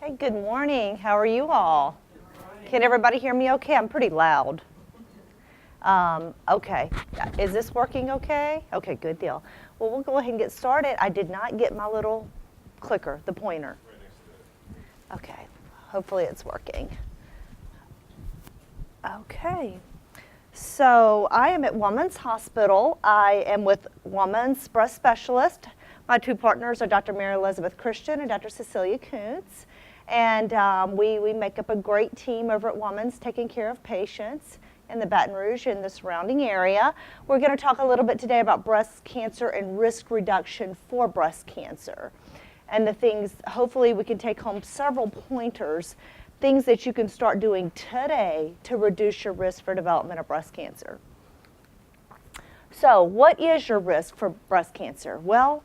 Okay, good morning. How are you all? Can everybody hear me okay? I'm pretty loud. Okay, is this working okay? Okay, good deal. Well, we'll go ahead and get started. I did not get my little clicker, the pointer. Okay, hopefully it's working. Okay, so I am at Women's Hospital. I am with Women's Breast Specialist. My two partners are Dr. Mary Elizabeth Christian and Dr. Cecilia Kuntz. And we make up a great team over at Women's taking care of patients in the Baton Rouge and the surrounding area. We're going to talk a little bit today about breast cancer and risk reduction for breast cancer. And the things, hopefully we can take home several pointers, things that you can start doing today to reduce your risk for development of breast cancer. So what is your risk for breast cancer? Well,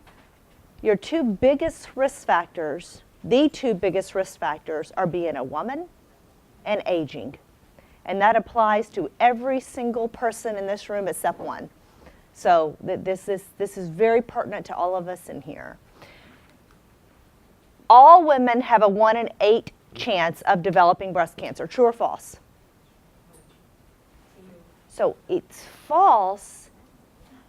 your two biggest risk factors, the two biggest risk factors are being a woman and aging. And that applies to every single person in this room except one. So this is very pertinent to all of us in here. All women have a 1 in 8 chance of developing breast cancer. True or false? So it's false.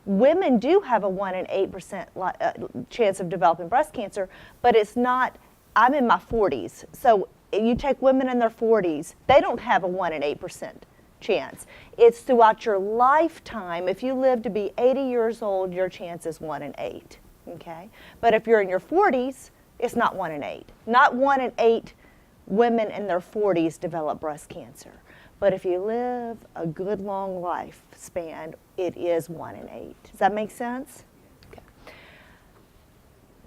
Women do have a 1 in 8% chance of developing breast cancer, but it's not. I'm in my 40s, so you take women in their 40s, they don't have a 1 in 8% chance. It's throughout your lifetime. If you live to be 80 years old, your chance is 1 in 8, okay? But if you're in your 40s, it's not 1 in 8. Not 1 in 8 women in their 40s develop breast cancer. But if you live a good long lifespan, it is 1 in 8. Does that make sense? Okay.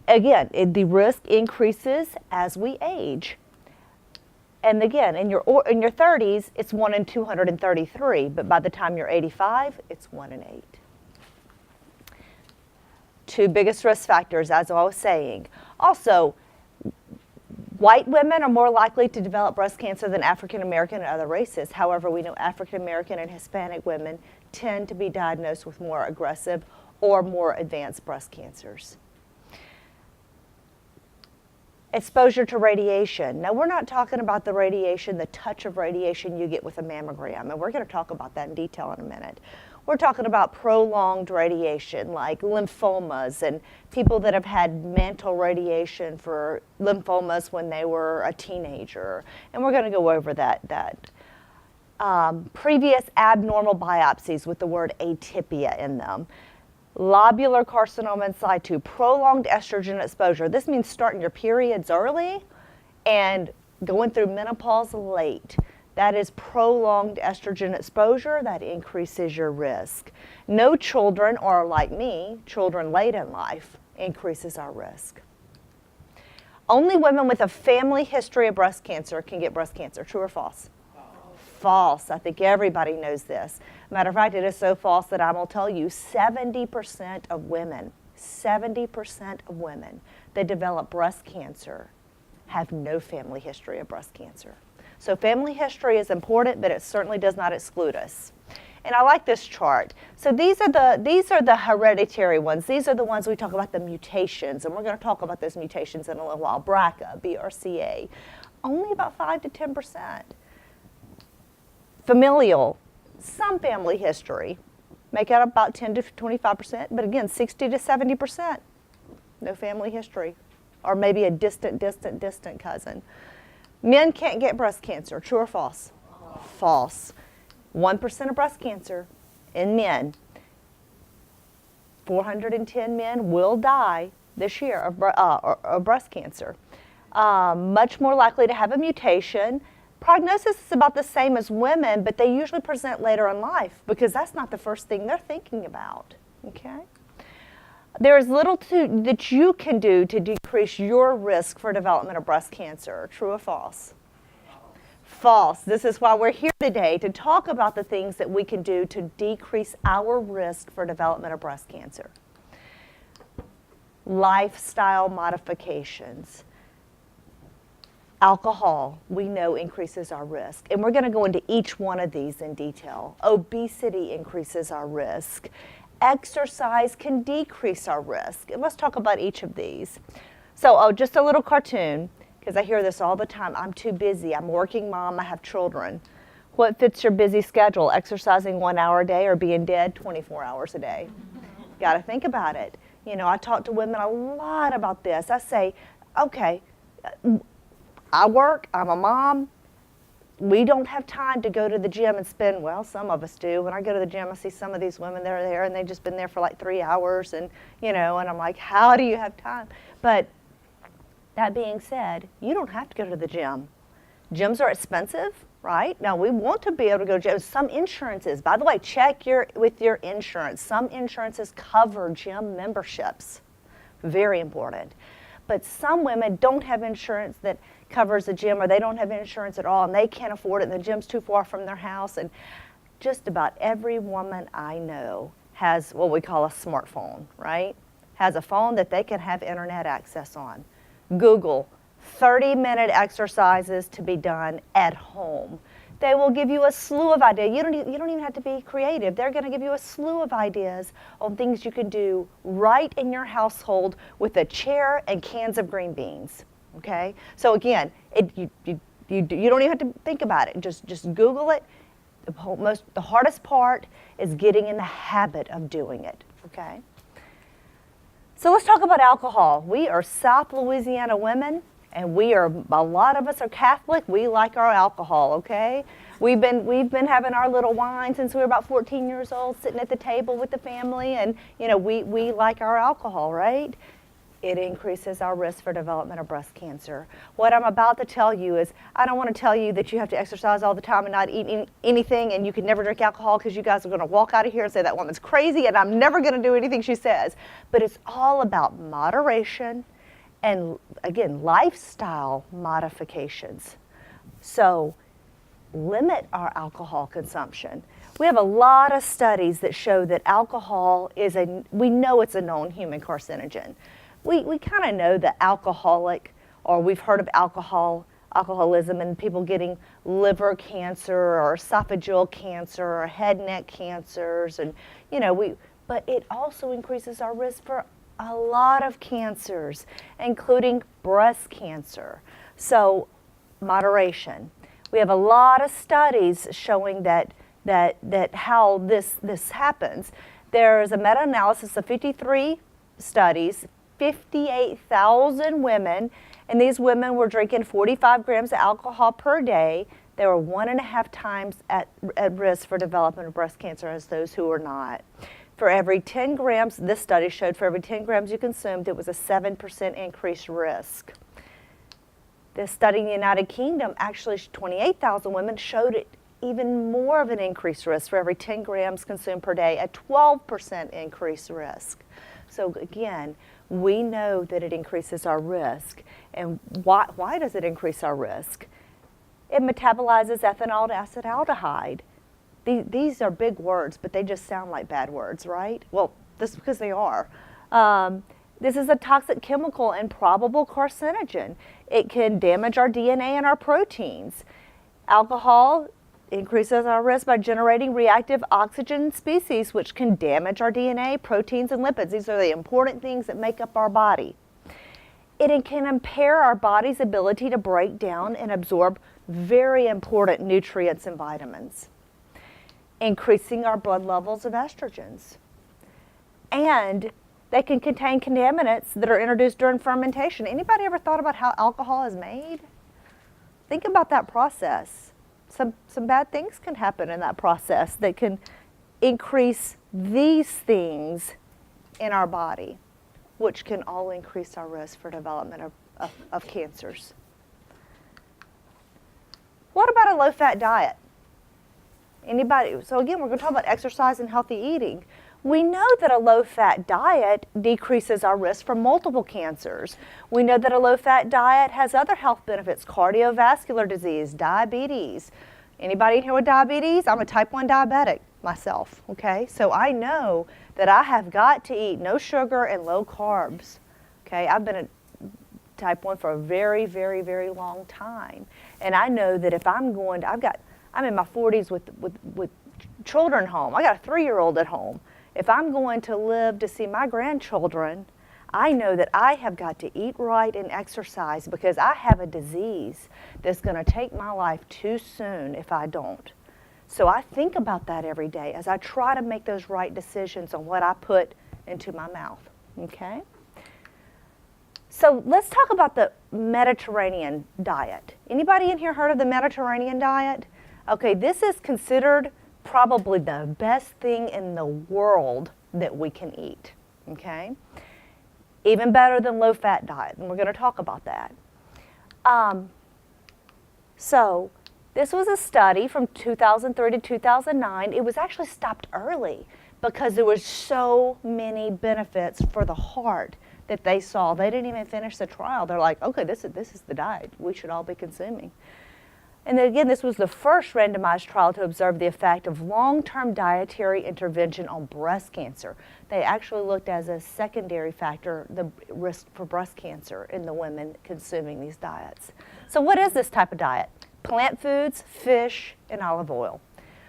Again, the risk increases as we age. And again, in your 30s, it's 1 in 233, but by the time you're 85, it's 1 in 8. Two biggest risk factors, as I was saying. Also, white women are more likely to develop breast cancer than African American and other races. However, we know African American and Hispanic women tend to be diagnosed with more aggressive or more advanced breast cancers. Exposure to radiation. Now, we're not talking about the radiation, the touch of radiation you get with a mammogram, and we're going to talk about that in detail in a minute. We're talking about prolonged radiation, like lymphomas and people that have had mantle radiation for lymphomas when they were a teenager. And we're going to go over that. Previous abnormal biopsies with the word atypia in them. Lobular carcinoma in situ, prolonged estrogen exposure. This means starting your periods early and going through menopause late. That is prolonged estrogen exposure. That increases your risk. No children, or like me, children late in life, increases our risk. Only women with a family history of breast cancer can get breast cancer. True or false? False. I think everybody knows this. Matter of fact, it is so false that I will tell you 70% of women that develop breast cancer have no family history of breast cancer. So family history is important, but it certainly does not exclude us. And I like this chart. So these are the hereditary ones. These are the ones we talk about, the mutations, and we're going to talk about those mutations in a little while. BRCA, BRCA, only about 5 to 10%. Familial, some family history, make out about 10 to 25%, but again, 60 to 70%, no family history, or maybe a distant cousin. Men can't get breast cancer. True or false? False. 1% of breast cancer in men. 410 men will die this year of breast cancer. Much more likely to have a mutation. Prognosis is about the same as women, but they usually present later in life because that's not the first thing they're thinking about. Okay? There is little that you can do to decrease your risk for development of breast cancer. True or false? False. This is why we're here today, to talk about the things that we can do to decrease our risk for development of breast cancer. Lifestyle modifications. Alcohol, we know, increases our risk. And we're going to go into each one of these in detail. Obesity increases our risk. Exercise can decrease our risk. And let's talk about each of these. So, just a little cartoon. Because I hear this all the time. I'm too busy. I'm a working mom. I have children. What fits your busy schedule? Exercising 1 hour a day or being dead 24 hours a day? Got to think about it. You know, I talk to women a lot about this. I say, okay, I work, I'm a mom. We don't have time to go to the gym and spend, well, some of us do. When I go to the gym, I see some of these women, they're there and they've just been there for like 3 hours and, you know, and I'm like, how do you have time? But that being said, you don't have to go to the gym. Gyms are expensive, right? Now, we want to be able to go to gyms. Some insurances, by the way, check with your insurance. Some insurances cover gym memberships. Very important. But some women don't have insurance that covers a gym, or they don't have insurance at all, and they can't afford it, and the gym's too far from their house. And just about every woman I know has what we call a smartphone, right? Has a phone that they can have internet access on. Google 30-minute exercises to be done at home. They will give you a slew of ideas. You don't even have to be creative. They're going to give you a slew of ideas on things you can do right in your household with a chair and cans of green beans. Okay? So again, you don't even have to think about it. Just Google it. The hardest part is getting in the habit of doing it. Okay? So let's talk about alcohol. We are South Louisiana women, and a lot of us are Catholic. We like our alcohol, okay? We've been having our little wine since we were about 14 years old, sitting at the table with the family, and you know, we like our alcohol, right? It increases our risk for development of breast cancer. What I'm about to tell you is, I don't want to tell you that you have to exercise all the time and not eat anything and you can never drink alcohol, because you guys are going to walk out of here and say that woman's crazy and I'm never going to do anything she says. But it's all about moderation and, again, lifestyle modifications. So limit our alcohol consumption. We have a lot of studies that show that alcohol we know it's a known human carcinogen. We kind of know that alcoholic, or we've heard of alcoholism and people getting liver cancer or esophageal cancer or head and neck cancers, and you know, but it also increases our risk for a lot of cancers, including breast cancer. So moderation. We have a lot of studies showing that how this happens. There's a meta-analysis of 53 studies, 58,000 women, and these women were drinking 45 grams of alcohol per day. They were 1.5 times at risk for development of breast cancer as those who were not. For every 10 grams, this study showed for every 10 grams you consumed, it was a 7% increased risk. This study in the United Kingdom, actually 28,000 women, showed it even more of an increased risk for every 10 grams consumed per day, a 12% increased risk. So again, we know that it increases our risk. And why does it increase our risk? It metabolizes ethanol to acetaldehyde. These are big words, but they just sound like bad words, right? Well, this is because they are. This is a toxic chemical and probable carcinogen. It can damage our DNA and our proteins. Alcohol increases our risk by generating reactive oxygen species, which can damage our DNA, proteins, and lipids. These are the important things that make up our body. It can impair our body's ability to break down and absorb very important nutrients and vitamins, increasing our blood levels of estrogens. And they can contain contaminants that are introduced during fermentation. Anybody ever thought about how alcohol is made? Think about that process. Some bad things can happen in that process that can increase these things in our body, which can all increase our risk for development of cancers. What about a low-fat diet? Anybody? So again, we're going to talk about exercise and healthy eating. We know that a low-fat diet decreases our risk for multiple cancers. We know that a low-fat diet has other health benefits: cardiovascular disease, diabetes. Anybody in here with diabetes? I'm a type 1 diabetic myself, okay? So I know that I have got to eat no sugar and low carbs, okay? I've been a type 1 for a very, very, very long time. And I know that if I'm going to, I'm in my 40s with children home. I got a 3-year-old at home. If I'm going to live to see my grandchildren, I know that I have got to eat right and exercise because I have a disease that's going to take my life too soon if I don't. So I think about that every day as I try to make those right decisions on what I put into my mouth, okay? So let's talk about the Mediterranean diet. Anybody in here heard of the Mediterranean diet? Okay, this is considered probably the best thing in the world that we can eat, okay? Even better than low-fat diet, and we're going to talk about that. So this was a study from 2003 to 2009. It was actually stopped early because there were so many benefits for the heart that they saw. They didn't even finish the trial. They're like, okay, this is the diet we should all be consuming. And then again, this was the first randomized trial to observe the effect of long-term dietary intervention on breast cancer. They actually looked as a secondary factor, the risk for breast cancer in the women consuming these diets. So what is this type of diet? Plant foods, fish, and olive oil.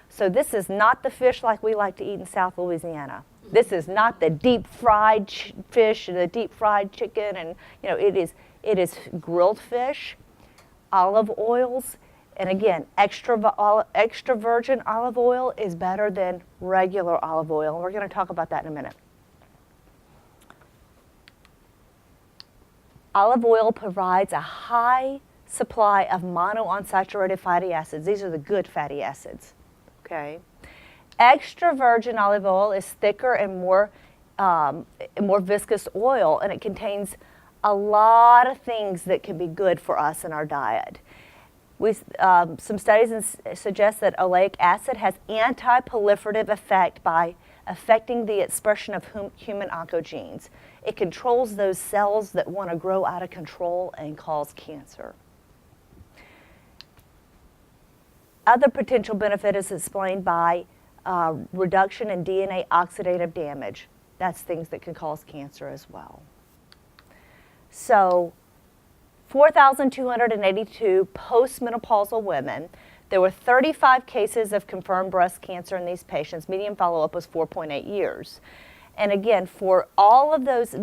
So this is not the fish like we like to eat in South Louisiana. This is not the deep fried fish and the deep fried chicken, and it is grilled fish, olive oils. And again, extra virgin olive oil is better than regular olive oil. And we're going to talk about that in a minute. Olive oil provides a high supply of monounsaturated fatty acids. These are the good fatty acids, okay? Extra virgin olive oil is thicker and more viscous oil, and it contains a lot of things that can be good for us in our diet. Some studies suggest that oleic acid has anti-proliferative effect by affecting the expression of human oncogenes. It controls those cells that want to grow out of control and cause cancer. Other potential benefit is explained by reduction in DNA oxidative damage. That's things that can cause cancer as well. So 4,282 postmenopausal women. There were 35 cases of confirmed breast cancer in these patients. Median follow-up was 4.8 years. And again, for all of those,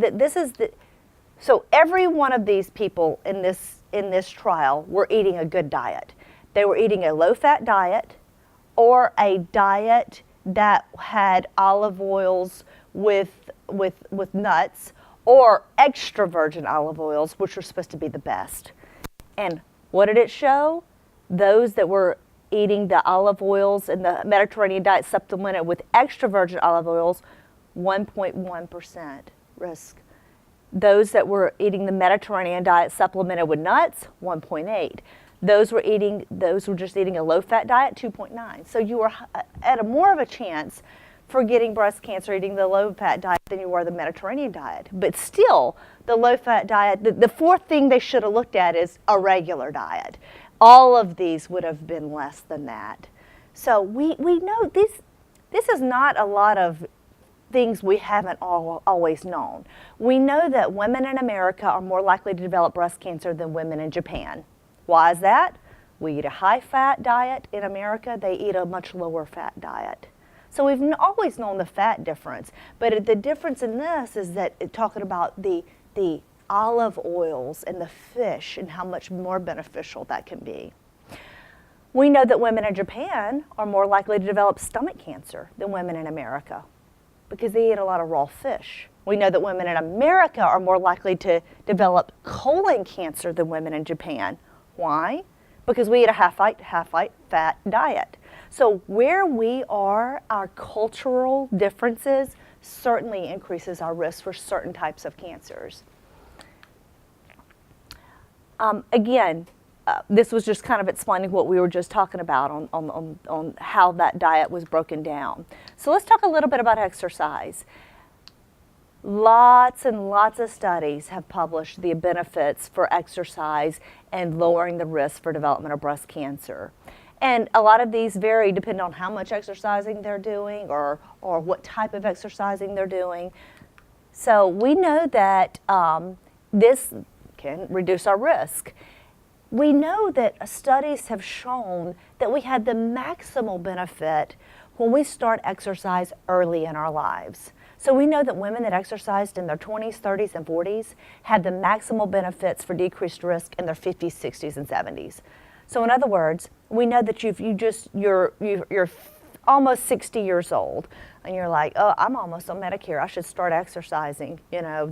so every one of these people in this trial were eating a good diet. They were eating a low-fat diet or a diet that had olive oils with nuts, or extra virgin olive oils, which are supposed to be the best. And what did it show? Those that were eating the olive oils and the Mediterranean diet supplemented with extra virgin olive oils, 1.1% risk. Those that were eating the Mediterranean diet supplemented with nuts, 1.8. Those were just eating a low-fat diet, 2.9. So you were at more of a chance for getting breast cancer eating the low-fat diet than you were the Mediterranean diet. But still, the low-fat diet, the fourth thing they should have looked at is a regular diet. All of these would have been less than that. So we know this is not a lot of things we haven't always known. We know that women in America are more likely to develop breast cancer than women in Japan. Why is that? We eat a high-fat diet in America. They eat a much lower-fat diet. So we've always known the fat difference, but the difference in this is that talking about the olive oils and the fish and how much more beneficial that can be. We know that women in Japan are more likely to develop stomach cancer than women in America because they eat a lot of raw fish. We know that women in America are more likely to develop colon cancer than women in Japan. Why? Because we eat a half-fat diet. So where we are, our cultural differences certainly increases our risk for certain types of cancers. This was just kind of explaining what we were just talking about on how that diet was broken down. So let's talk a little bit about exercise. Lots and lots of studies have published the benefits for exercise and lowering the risk for development of breast cancer. And a lot of these vary depending on how much exercising they're doing or what type of exercising they're doing. So we know that this can reduce our risk. We know that studies have shown that we had the maximal benefit when we start exercise early in our lives. So we know that women that exercised in their 20s, 30s, and 40s had the maximal benefits for decreased risk in their 50s, 60s, and 70s. So in other words, we know that you're almost 60 years old, and you're like, oh, I'm almost on Medicare. I should start exercising. You know,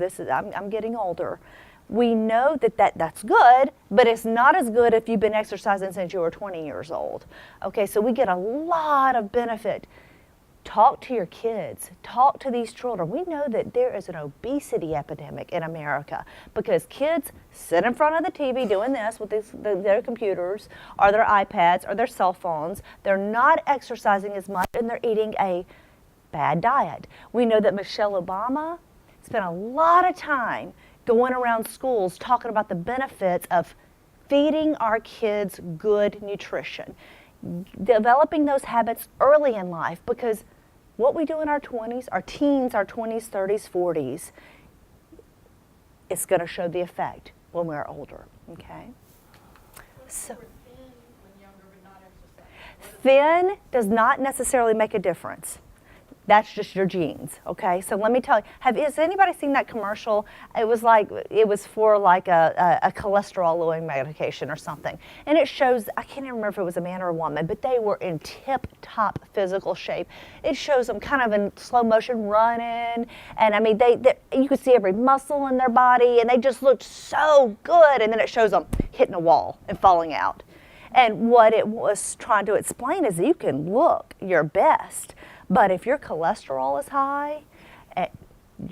I'm getting older. We know that's good, but it's not as good if you've been exercising since you were 20 years old. Okay, so we get a lot of benefit. Talk to your kids. Talk to these children. We know that there is an obesity epidemic in America because kids sit in front of the TV doing this with their computers or their iPads or their cell phones. They're not exercising as much and they're eating a bad diet. We know that Michelle Obama spent a lot of time going around schools talking about the benefits of feeding our kids good nutrition, developing those habits early in life, because what we do in our 20s, our teens, our 20s, 30s, 40s, it's going to show the effect when we're older, okay? So, thin does not necessarily make a difference. That's just your genes, okay? So let me tell you, has anybody seen that commercial? It was for a cholesterol-lowering medication or something. And it shows, I can't even remember if it was a man or a woman, but they were in tip-top physical shape. It shows them kind of in slow motion running. And I mean, you could see every muscle in their body, and they just looked so good. And then it shows them hitting a wall and falling out. And what it was trying to explain is that you can look your best, but if your cholesterol is high,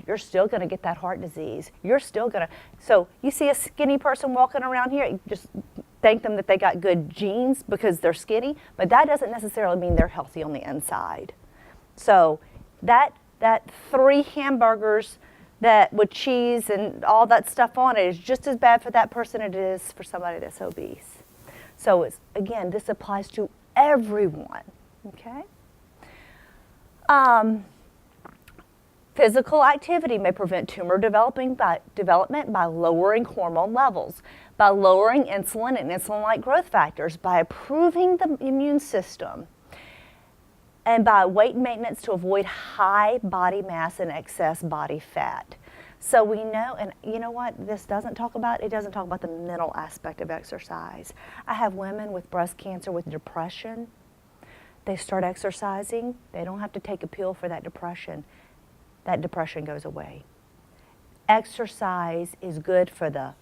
you're still going to get that heart disease. You're still going to. So you see a skinny person walking around here, you just thank them that they got good genes because they're skinny, but that doesn't necessarily mean they're healthy on the inside. So that 3 hamburgers that with cheese and all that stuff on it is just as bad for that person as it is for somebody that's obese. So again, this applies to everyone, okay? Physical activity may prevent tumor development by lowering hormone levels, by lowering insulin and insulin-like growth factors, by improving the immune system, and by weight maintenance to avoid high body mass and excess body fat. So we know, and you know what this doesn't talk about? It doesn't talk about the mental aspect of exercise. I have women with breast cancer with depression. They start exercising, they don't have to take a pill for that depression. That depression goes away. Exercise is good for the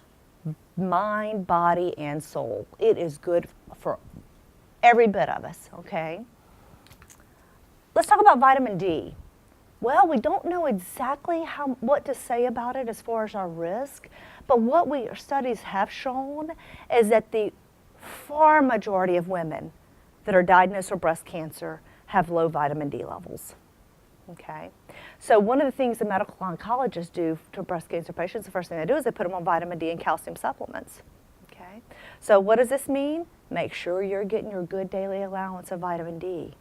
mind, body, and soul. It is good for every bit of us, okay? Let's talk about vitamin D. Well, we don't know exactly what to say about it as far as our risk, but what our studies have shown is that the far majority of women that are diagnosed with breast cancer have low vitamin D levels, okay? So one of the things the medical oncologists do to breast cancer patients, the first thing they do is they put them on vitamin D and calcium supplements, okay? So what does this mean? Make sure you're getting your good daily allowance of vitamin D,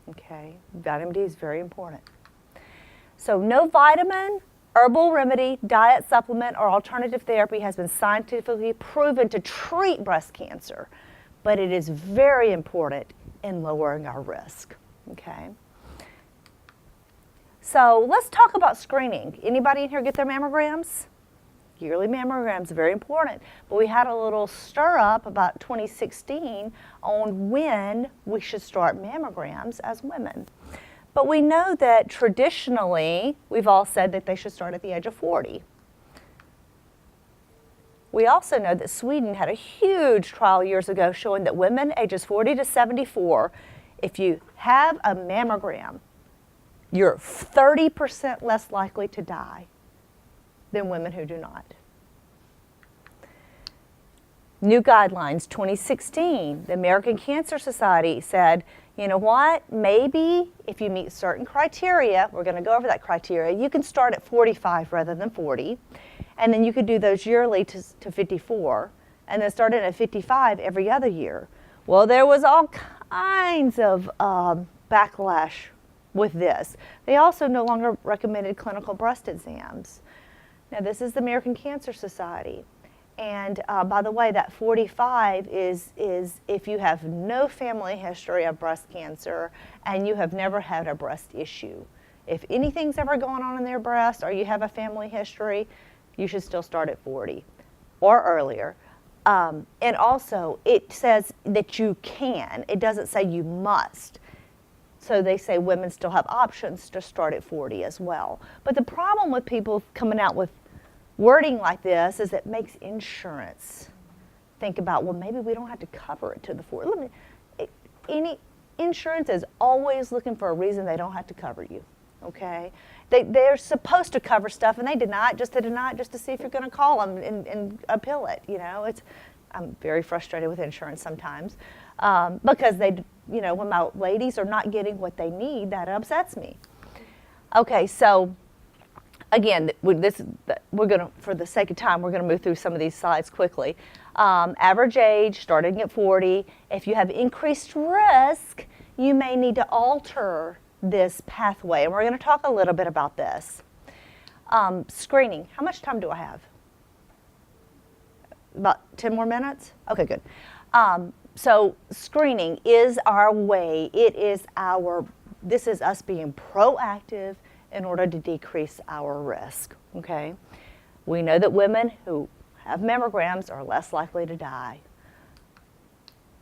okay? Vitamin D is very important. So no vitamin, herbal remedy, diet supplement, or alternative therapy has been scientifically proven to treat breast cancer, but it is very important in lowering our risk, okay? So let's talk about screening. Anybody in here get their mammograms? Yearly mammograms are very important, but we had a little stir up about 2016 on when we should start mammograms as women. But we know that traditionally, we've all said that they should start at the age of 40. We also know that Sweden had a huge trial years ago showing that women ages 40 to 74, if you have a mammogram, you're 30% less likely to die than women who do not. New guidelines, 2016, the American Cancer Society said, you know what, maybe if you meet certain criteria, we're going to go over that criteria, you can start at 45 rather than 40, and then you could do those yearly to 54, and then start it at 55 every other year. Well, there was all kinds of backlash with this. They also no longer recommended clinical breast exams. Now, this is the American Cancer Society. And by the way, that 45 is if you have no family history of breast cancer and you have never had a breast issue. If anything's ever going on in their breast or you have a family history, you should still start at 40 or earlier. And also, it says that you can. It doesn't say you must. So they say women still have options to start at 40 as well. But the problem with people coming out with wording like this is it makes insurance think about, well, maybe we don't have to cover it to the 40. Any insurance is always looking for a reason they don't have to cover you, okay? They're supposed to cover stuff, and they deny it just to see if you're going to call them and appeal it, you know? I'm very frustrated with insurance sometimes because when my ladies are not getting what they need, that upsets me. Okay, so again, we're going to, for the sake of time, we're going to move through some of these slides quickly. Average age, starting at 40. If you have increased risk, you may need to alter this pathway. And we're going to talk a little bit about this. Screening. How much time do I have? About 10 more minutes? Okay, good. So screening is our way. This is us being proactive in order to decrease our risk, okay? We know that women who have mammograms are less likely to die.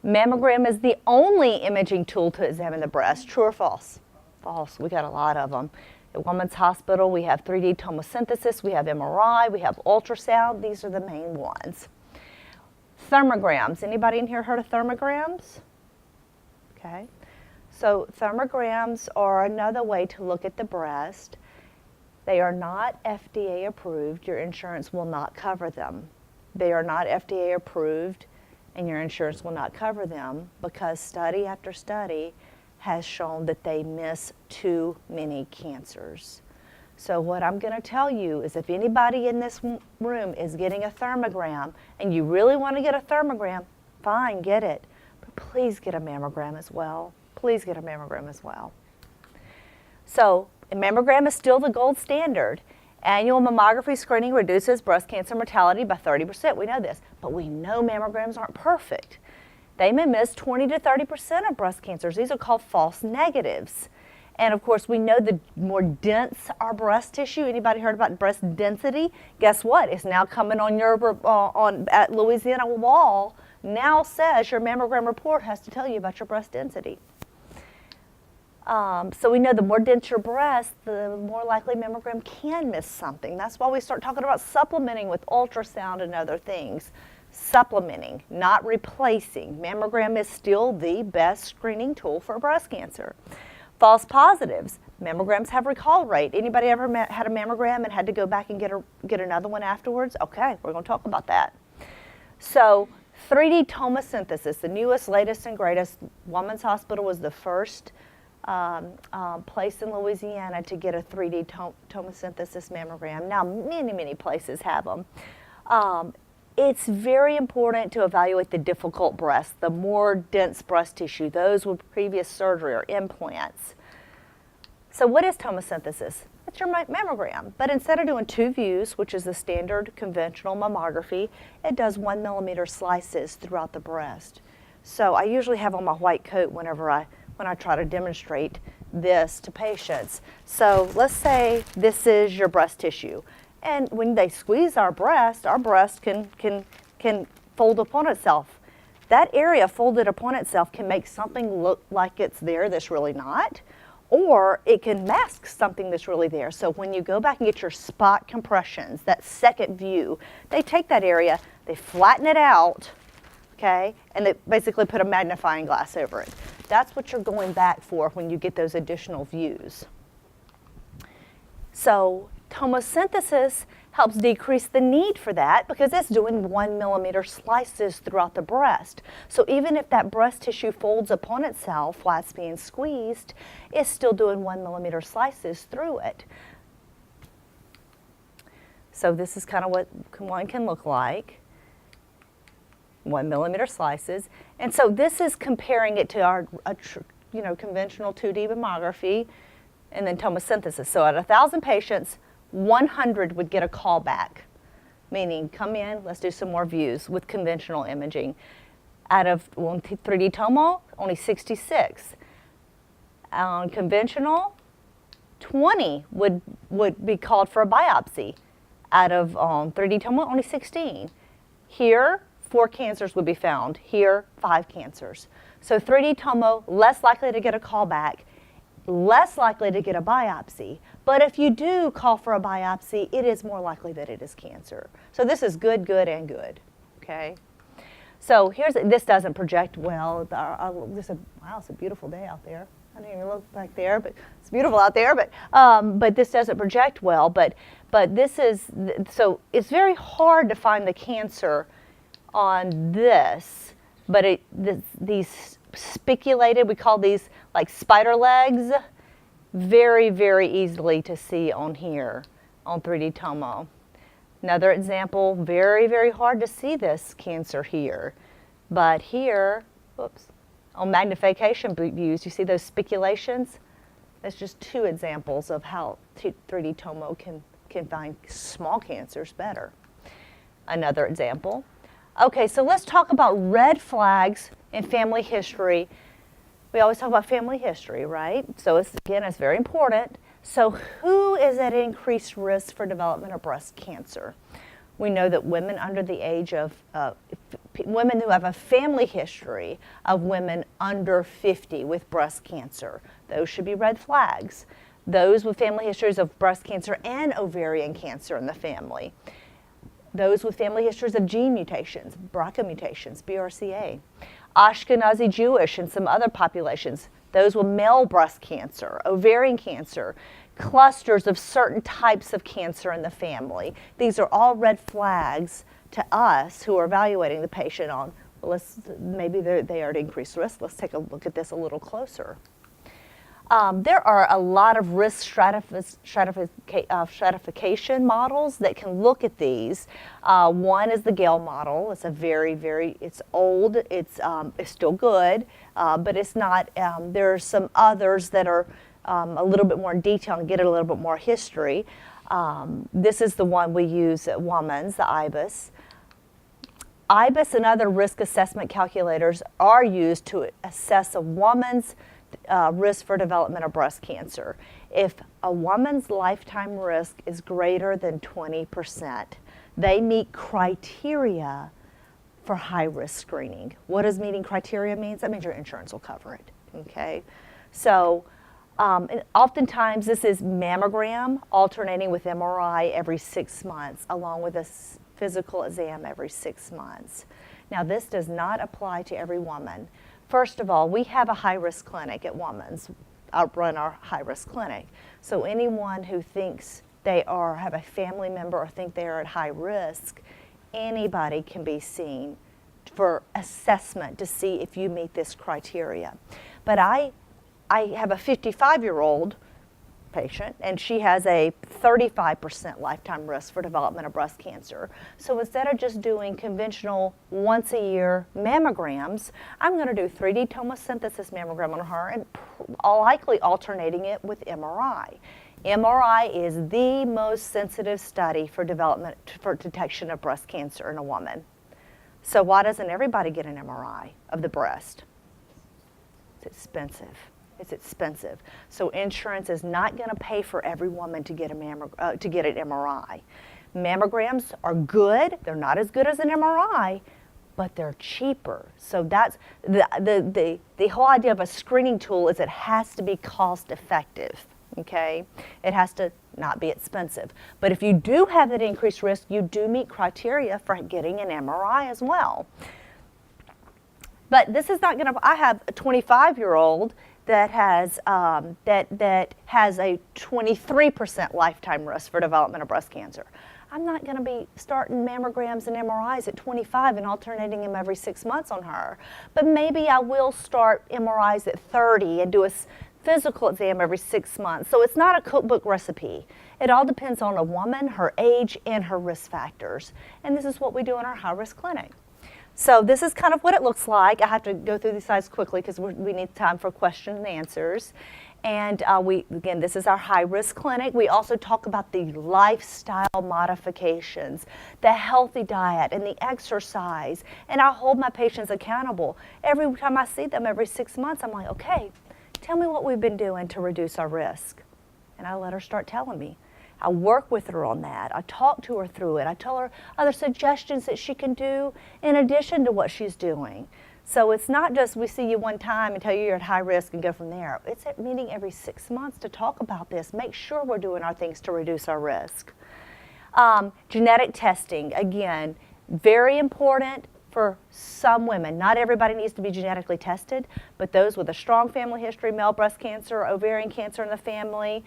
Mammogram is the only imaging tool to examine the breast. True or false? False. We got a lot of them. At Women's Hospital, we have 3D tomosynthesis, we have MRI, we have ultrasound. These are the main ones. Thermograms. Anybody in here heard of thermograms? Okay. So thermograms are another way to look at the breast. They are not FDA approved. Your insurance will not cover them. They are not FDA approved, and your insurance will not cover them because study after study has shown that they miss too many cancers. So what I'm going to tell you is if anybody in this room is getting a thermogram and you really want to get a thermogram, fine, get it. But please get a mammogram as well. Please get a mammogram as well. So a mammogram is still the gold standard. Annual mammography screening reduces breast cancer mortality by 30%. We know this, but we know mammograms aren't perfect. They may miss 20 to 30% of breast cancers. These are called false negatives. And of course, we know the more dense our breast tissue. Anybody heard about breast density? Guess what? It's now coming on your at Louisiana Wall. Now says your mammogram report has to tell you about your breast density. So we know the more dense your breast, the more likely mammogram can miss something. That's why we start talking about supplementing with ultrasound and other things. Supplementing, not replacing. Mammogram is still the best screening tool for breast cancer. False positives. Mammograms have recall rate. Anybody ever had a mammogram and had to go back and get another one afterwards? Okay, we're going to talk about that. So 3D tomosynthesis, the newest, latest, and greatest. Women's Hospital was the first place in Louisiana to get a 3D tomosynthesis mammogram. Now, many, many places have them. It's very important to evaluate the difficult breast, the more dense breast tissue, those with previous surgery or implants. So what is tomosynthesis? It's your mammogram, but instead of doing 2 views, which is the standard conventional mammography, it does 1 millimeter slices throughout the breast. So I usually have on my white coat when I try to demonstrate this to patients. So let's say this is your breast tissue. And when they squeeze our breast can fold upon itself. That area folded upon itself can make something look like it's there that's really not, or it can mask something that's really there. So when you go back and get your spot compressions, that second view, they take that area, they flatten it out, okay, and they basically put a magnifying glass over it. That's what you're going back for when you get those additional views. So tomosynthesis helps decrease the need for that because it's doing 1 millimeter slices throughout the breast. So even if that breast tissue folds upon itself while it's being squeezed, it's still doing 1 millimeter slices through it. So this is kind of what one can look like. 1 millimeter slices. And so this is comparing it to our conventional 2D mammography and then tomosynthesis. So at 1,000 patients, 100 would get a call back, meaning come in, let's do some more views with conventional imaging. Out of 3D tomo, only 66. On conventional, 20 would be called for a biopsy. Out of 3D tomo, only 16. Here, 4 cancers would be found. Here, 5 cancers. So 3D tomo, less likely to get a call back, less likely to get a biopsy. But if you do call for a biopsy, it is more likely that it is cancer. So this is good, good, and good, okay? So this doesn't project well. Wow, it's a beautiful day out there. I didn't even look back there, but it's beautiful out there. But this doesn't project well. But this is, so it's very hard to find the cancer on this. But these spiculated, we call these like spider legs, very, very easily to see on here, on 3D tomo. Another example, very, very hard to see this cancer here. But here, whoops, on magnification views, you see those spiculations? That's just 2 examples of how 3D tomo can find small cancers better. Another example. Okay, so let's talk about red flags in family history. We always talk about family history, right? So it's very important. So who is at increased risk for development of breast cancer? We know that women under the age of, women who have a family history of women under 50 with breast cancer, those should be red flags. Those with family histories of breast cancer and ovarian cancer in the family. Those with family histories of gene mutations, BRCA mutations, BRCA. Ashkenazi Jewish and some other populations, those with male breast cancer, ovarian cancer, clusters of certain types of cancer in the family. These are all red flags to us who are evaluating the patient on, well, maybe they are at increased risk. Let's take a look at this a little closer. There are a lot of risk stratification models that can look at these. One is the Gale model. It's a it's old, it's still good, but it's not, there are some others that are a little bit more in detail and get a little bit more history. This is the one we use at Woman's, the IBIS. IBIS and other risk assessment calculators are used to assess a woman's risk for development of breast cancer. If a woman's lifetime risk is greater than 20%, they meet criteria for high-risk screening. What does meeting criteria mean? That means your insurance will cover it, okay? So and oftentimes this is mammogram alternating with MRI every 6 months, along with a physical exam every 6 months. Now this does not apply to every woman. First of all, we have a high-risk clinic at Woman's. I run our high-risk clinic. So anyone who thinks they have a family member or think they are at high risk, anybody can be seen for assessment to see if you meet this criteria. But I have a 55-year-old patient, and she has a 35% lifetime risk for development of breast cancer. So instead of just doing conventional once-a-year mammograms, I'm going to do 3D tomosynthesis mammogram on her and likely alternating it with MRI. MRI is the most sensitive study for detection of breast cancer in a woman. So why doesn't everybody get an MRI of the breast? It's expensive. It's expensive. So insurance is not going to pay for every woman to get an MRI. Mammograms are good. They're not as good as an MRI, but they're cheaper. So that's the whole idea of a screening tool is it has to be cost effective. Okay? It has to not be expensive. But if you do have that increased risk, you do meet criteria for getting an MRI as well. But this is not going to, I have a 25-year-old that has a 23% lifetime risk for development of breast cancer. I'm not going to be starting mammograms and MRIs at 25 and alternating them every 6 months on her. But maybe I will start MRIs at 30 and do a physical exam every 6 months. So it's not a cookbook recipe. It all depends on a woman, her age, and her risk factors. And this is what we do in our high-risk clinic. So this is kind of what it looks like. I have to go through these slides quickly because we need time for question and answers. And again, this is our high-risk clinic. We also talk about the lifestyle modifications, the healthy diet, and the exercise. And I hold my patients accountable. Every time I see them every 6 months, I'm like, okay, tell me what we've been doing to reduce our risk. And I let her start telling me. I work with her on that. I talk to her through it. I tell her other suggestions that she can do in addition to what she's doing. So it's not just we see you one time and tell you you're at high risk and go from there. It's a meeting every 6 months to talk about this, make sure we're doing our things to reduce our risk. Genetic testing, again, very important for some women. Not everybody needs to be genetically tested, but those with a strong family history, male breast cancer, ovarian cancer in the family,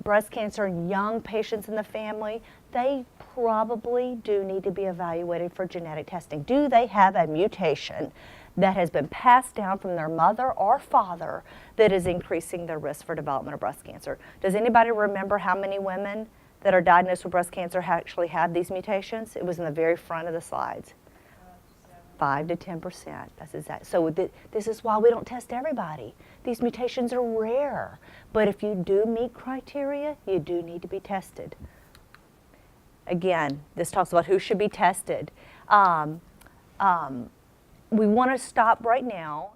breast cancer in young patients in the family, they probably do need to be evaluated for genetic testing. Do they have a mutation that has been passed down from their mother or father that is increasing their risk for development of breast cancer? Does anybody remember how many women that are diagnosed with breast cancer actually have these mutations? It was in the very front of the slides. 5 to 10%. That's exact. So this is why we don't test everybody. These mutations are rare, but if you do meet criteria, you do need to be tested. Again, this talks about who should be tested. We want to stop right now